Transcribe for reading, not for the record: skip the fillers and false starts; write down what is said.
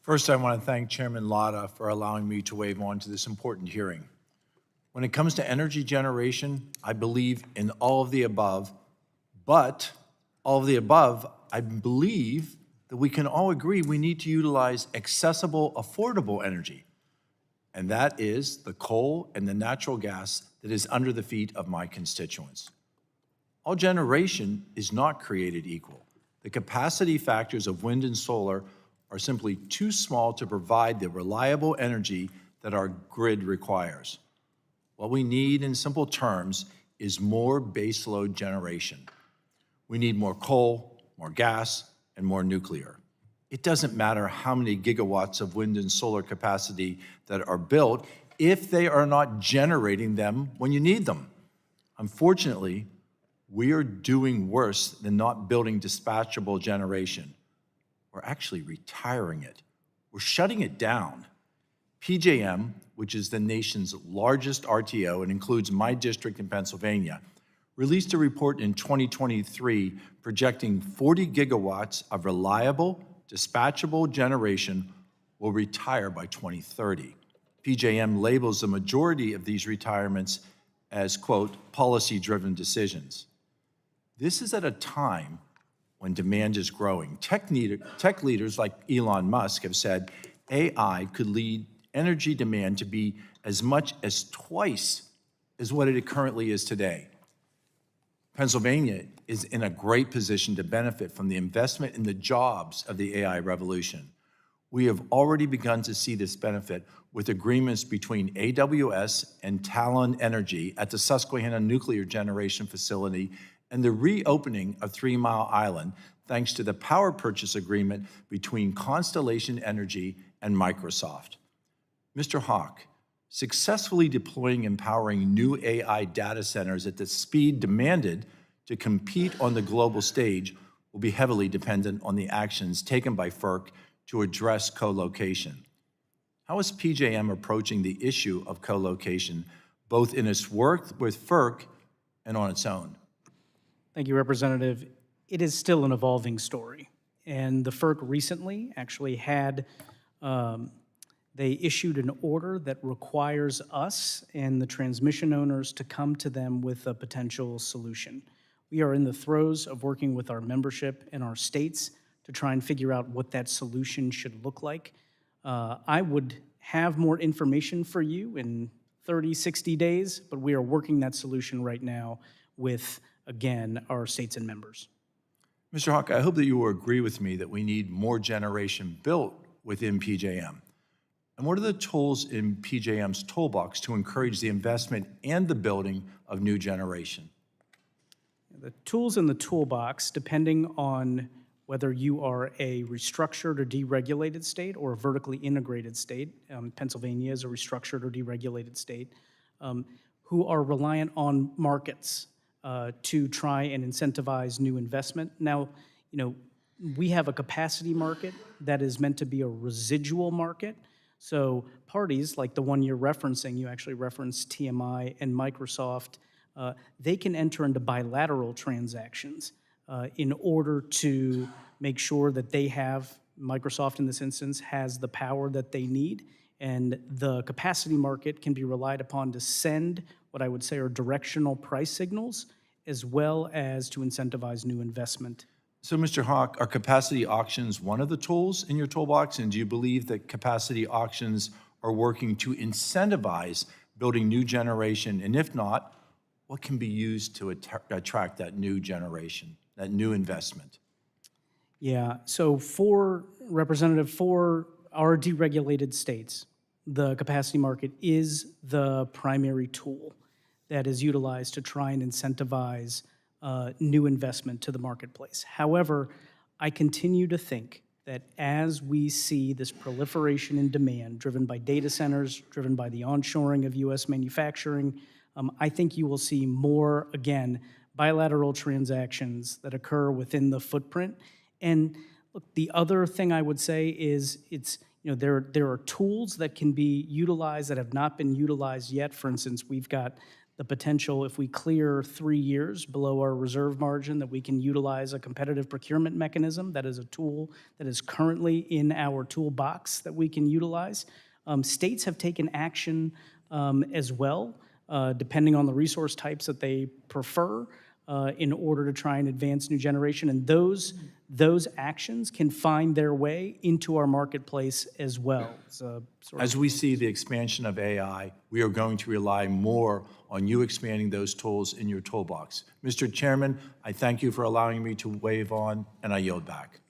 First, I want to thank Chairman Lotta for allowing me to wave on to this important hearing. When it comes to energy generation, I believe in all of the above, but all of the above, I believe that we can all agree we need to utilize accessible, affordable energy. And that is the coal and the natural gas that is under the feet of my constituents. All generation is not created equal. The capacity factors of wind and solar are simply too small to provide the reliable energy that our grid requires. What we need, in simple terms, is more baseload generation. We need more coal, more gas, and more nuclear. It doesn't matter how many gigawatts of wind and solar capacity that are built if they are not generating them when you need them. Unfortunately, we are doing worse than not building dispatchable generation. We're actually retiring it. We're shutting it down. PJM, which is the nation's largest RTO and includes my district in Pennsylvania, released a report in 2023 projecting 40 gigawatts of reliable, dispatchable generation will retire by 2030. PJM labels the majority of these retirements as, quote, policy-driven decisions. This is at a time when demand is growing. Tech leaders like Elon Musk have said AI could lead energy demand to be as much as twice as what it currently is today. Pennsylvania is in a great position to benefit from the investment in the jobs of the AI revolution. We have already begun to see this benefit with agreements between AWS and Talon Energy at the Susquehanna Nuclear Generation Facility and the reopening of 3 Mile Island, thanks to the power purchase agreement between Constellation Energy and Microsoft. Mr. Hawk, successfully deploying and powering new AI data centers at the speed demanded to compete on the global stage will be heavily dependent on the actions taken by FERC to address co-location. How is PJM approaching the issue of co-location, both in its work with FERC and on its own? Thank you, Representative. It is still an evolving story. And the FERC recently actually had, they issued an order that requires us and the transmission owners to come to them with a potential solution. We are in the throes of working with our membership and our states to try and figure out what that solution should look like. I would have more information for you in 30, 60 days, but we are working that solution right now with, again, our states and members. Mr. Hawk, I hope that you will agree with me that we need more generation built within PJM. And what are the tools in PJM's toolbox to encourage the investment and the building of new generation? The tools in the toolbox, depending on whether you are a restructured or deregulated state or a vertically integrated state, Pennsylvania is a restructured or deregulated state, who are reliant on markets to try and incentivize new investment. Now, we have a capacity market that is meant to be a residual market. So parties like the one you're referencing, you actually referenced TMI and Microsoft, they can enter into bilateral transactions in order to make sure that they have, Microsoft in this instance, has the power that they need, and the capacity market can be relied upon to send what I would say are directional price signals, as well as to incentivize new investment. So, Mr. Hawk, are capacity auctions one of the tools in your toolbox, and do you believe that capacity auctions are working to incentivize building new generation, and if not, what can be used to attract that new generation, that new investment? Yeah, so for Representative, for our deregulated states, the capacity market is the primary tool that is utilized to try and incentivize new investment to the marketplace. However, I continue to think that as we see this proliferation in demand driven by data centers, driven by the onshoring of U.S. manufacturing, I think you will see more, again, bilateral transactions that occur within the footprint. And look, the other thing I would say is there are tools that can be utilized that have not been utilized yet. For instance, we've got the potential, if we clear 3 years below our reserve margin, that we can utilize a competitive procurement mechanism. That is a tool that is currently in our toolbox that we can utilize. States have taken action as well, depending on the resource types that they prefer, in order to try and advance new generation. And those actions can find their way into our marketplace as well. So, As we see the expansion of AI, we are going to rely more on you expanding those tools in your toolbox. Mr. Chairman, I thank you for allowing me to wave on, and I yield back.